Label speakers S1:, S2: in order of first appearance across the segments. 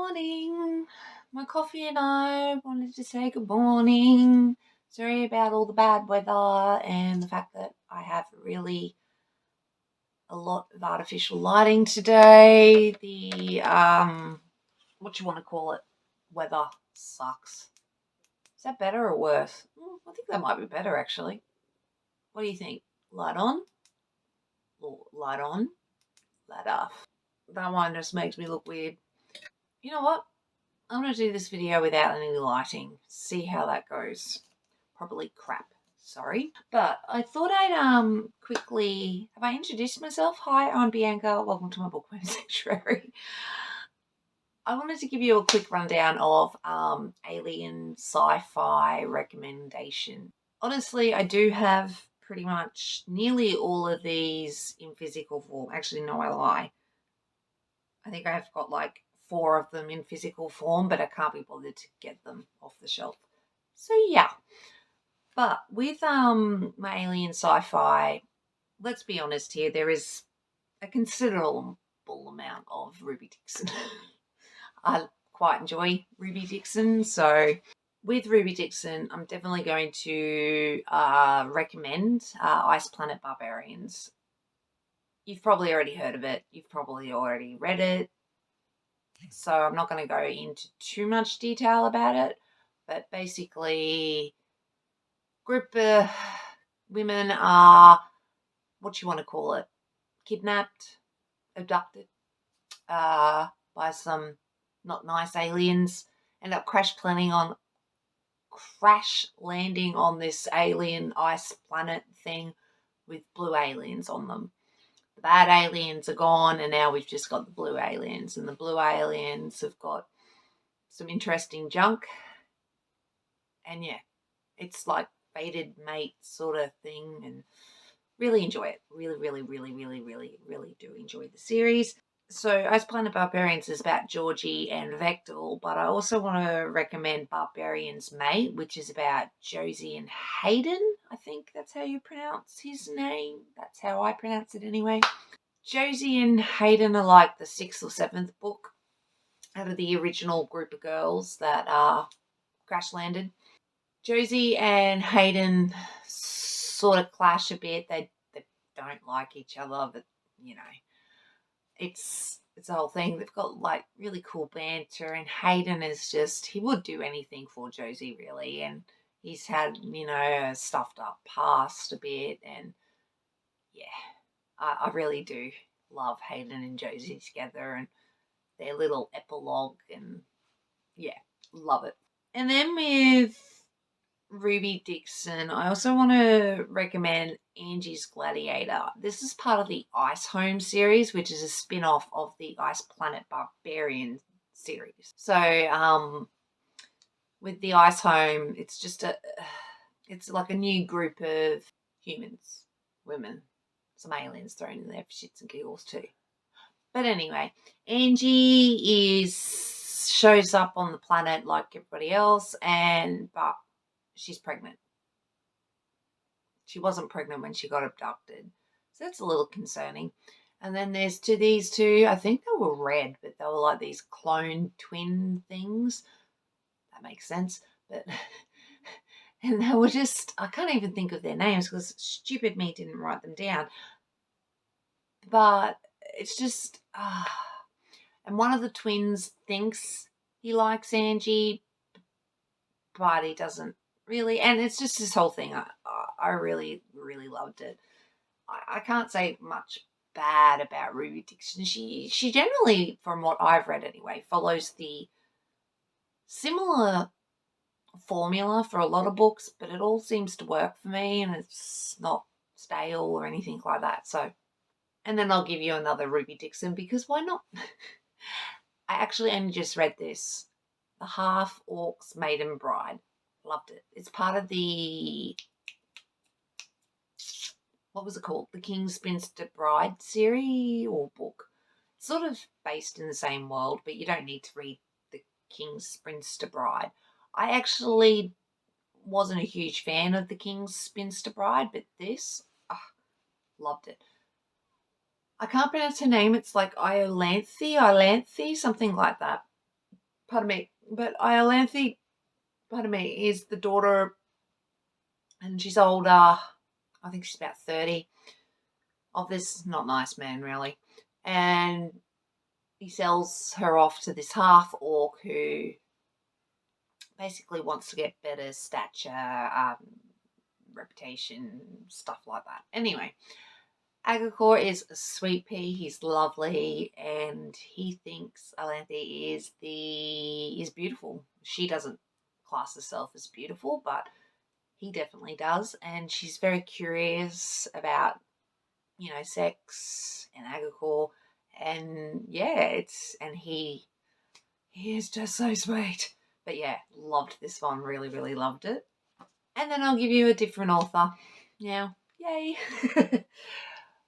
S1: morning. My coffee and I wanted to say good morning. Sorry about all the bad weather and the fact that I have really a lot of artificial lighting today. The what you want to call it, weather sucks. Is that better or worse? I think that might be better actually. What do you think? Light on? Or light on? Light off. That one just makes me look weird. You know what? I'm going to do this video without any lighting. See how that goes. Probably crap. Sorry. But I thought I'd quickly... Have I introduced myself? Hi, I'm Bianca. Welcome to my bookworm sanctuary. I wanted to give you a quick rundown of alien sci-fi recommendation. Honestly, I do have pretty much nearly all of these in physical form. Actually, no, I lie. I think I've got like 4 of them in physical form, but I can't be bothered to get them off the shelf. So yeah. But with my alien sci-fi, let's be honest here, there is a considerable amount of Ruby Dixon. I quite enjoy Ruby Dixon, so with Ruby Dixon, I'm definitely going to recommend Ice Planet Barbarians. You've probably already heard of it. You've probably already read it. So I'm not going to go into too much detail about it. But basically, group of women are, what you want to call it, kidnapped, abducted by some not nice aliens, end up crash landing on this alien ice planet thing with blue aliens on them. The bad aliens are gone, and now we've just got the blue aliens, and the blue aliens have got some interesting junk. And yeah, it's like fated mate sort of thing, and really enjoy it. Really do enjoy the series. So Ice Planet Barbarians is about Georgie and Vector, but I also want to recommend Barbarians Mate, which is about Josie and Hayden. I think that's how you pronounce his name. That's how I pronounce it anyway. Josie and Hayden are like the 6th or 7th book out of the original group of girls that crash landed. Josie and Hayden sort of clash a bit. They don't like each other, but you know, it's a whole thing. They've got like really cool banter, and Hayden is just, he would do anything for Josie really, and he's had, you know, a stuffed up past a bit, and yeah, I really do love Hayden and Josie together and their little epilogue, and yeah, love it. And then with Ruby Dixon, I also want to recommend Angie's Gladiator. This is part of the Ice Home series, which is a spin-off of the Ice Planet Barbarian series. So with the Ice Home, it's like a new group of humans, women, some aliens thrown in there for shits and giggles too. But anyway, Angie shows up on the planet like everybody else, but she's pregnant. She wasn't pregnant when she got abducted. So that's a little concerning. And then there's these two, I think they were red, but they were like these clone twin things. That makes sense. But and they were just, I can't even think of their names because stupid me didn't write them down. But it's just, and one of the twins thinks he likes Angie, but he doesn't really. And it's just this whole thing. I really loved it. I can't say much bad about Ruby Dixon. She generally, from what I've read anyway, follows the similar formula for a lot of books, but it all seems to work for me, and it's not stale or anything like that. So, and then I'll give you another Ruby Dixon, because why not? I actually only just read this, The Half Orc's Maiden Bride. Loved it. It's part of the, what was it called? The King's Spinster Bride series or book. It's sort of based in the same world, but you don't need to read The King's Spinster Bride. I actually wasn't a huge fan of The King's Spinster Bride, but this, loved it. I can't pronounce her name. It's like Iolanthe, something like that. pardon me, but Iolanthe, pardon me, is the daughter, and she's older. I think she's about 30, of this not nice man, really. And he sells her off to this half orc who basically wants to get better stature, reputation, stuff like that. Anyway, Agakor is a sweet pea. He's lovely, and he thinks Alanthe is beautiful. She doesn't class herself as beautiful, but he definitely does, and she's very curious about, sex and Agakor, and yeah, he is just so sweet. But yeah, loved this one. Really, really loved it. And then I'll give you a different author now. Yay!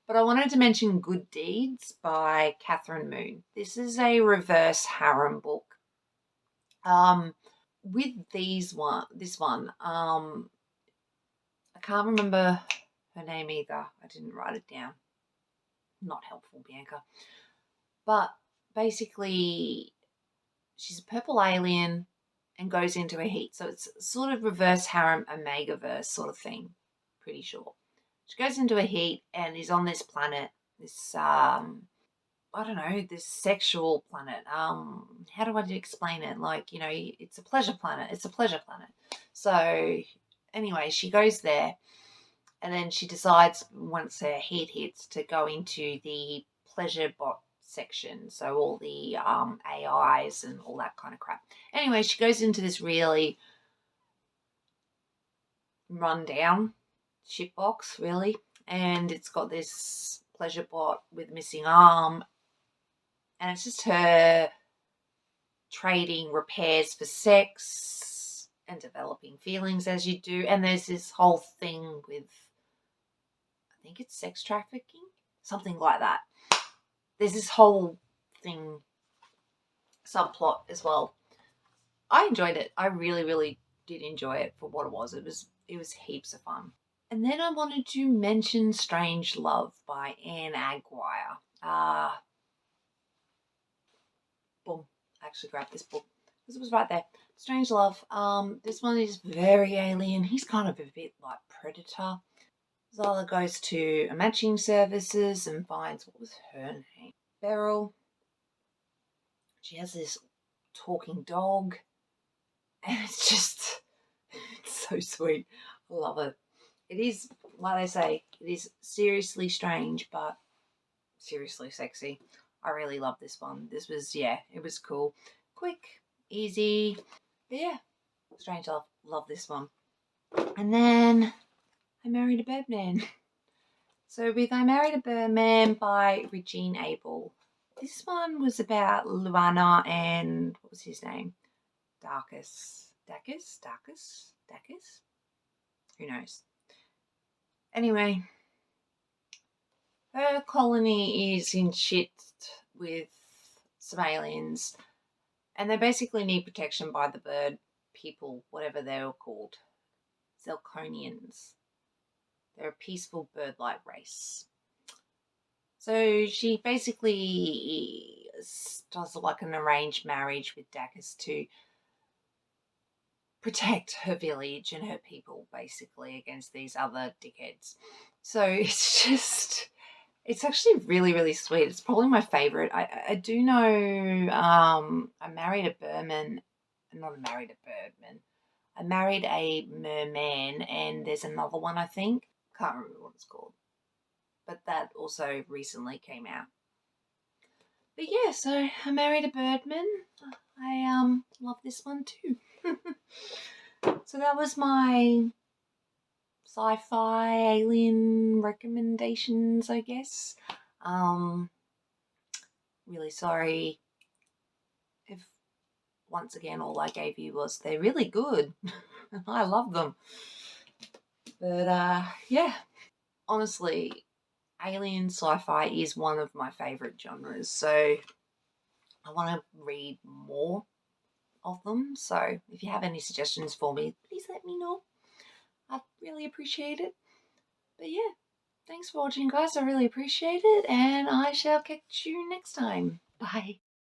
S1: But I wanted to mention Good Deeds by Catherine Moon. This is a reverse harem book. With this one, I can't remember her name either. I didn't write it down. Not helpful, Bianca. But basically, she's a purple alien and goes into a heat. So it's sort of reverse harem Omegaverse sort of thing. Pretty sure. She goes into a heat and is on this planet, this I don't know, this sexual planet. How do I explain it? Like, it's a pleasure planet. It's a pleasure planet. So anyway, she goes there, and then she decides once her heat hits to go into the pleasure bot section. So all the AIs and all that kind of crap. Anyway, she goes into this really rundown shitbox, really, and it's got this pleasure bot with missing arm, and it's just her trading repairs for sex and developing feelings as you do. And there's this whole thing with, I think it's sex trafficking, something like that. There's this whole thing, subplot as well. I enjoyed it. I really, really did enjoy it for what it was. It was heaps of fun. And then I wanted to mention Strange Love by Anne Aguirre. Boom. I actually grabbed this book because it was right there. Strange Love. This one is very alien. He's kind of a bit like Predator. Zola goes to a matching services and finds, what was her name? Beryl. She has this talking dog. And it's so sweet. I love it. It is, like they say, it is seriously strange, but seriously sexy. I really love this one. This was, it was cool. Quick, easy. But yeah, Strange Love. Love this one. And then I Married a Birdman. So with I Married a Birdman by Regine Abel. This one was about Luana and, what was his name? Dacus? Who knows? Anyway, her colony is in shit with some aliens, and they basically need protection by the bird people, whatever they were called. Zelkonians. They're a peaceful bird-like race. So she basically does like an arranged marriage with Dacus to protect her village and her people, basically, against these other dickheads. So it's actually really, really sweet. It's probably my favourite. I do know I married a Birdman, not married a Birdman. I married a merman, and there's another one, I think. Can't remember what it's called. But that also recently came out. But yeah, so I Married a Birdman. I love this one too. So that was my sci-fi alien recommendations, I guess. Really sorry if once again all I gave you was they're really good. I love them. But yeah, honestly, alien sci-fi is one of my favourite genres, so I want to read more of them. So if you have any suggestions for me, please let me know. I'd really appreciate it. But yeah, thanks for watching, guys. I really appreciate it, and I shall catch you next time. Bye.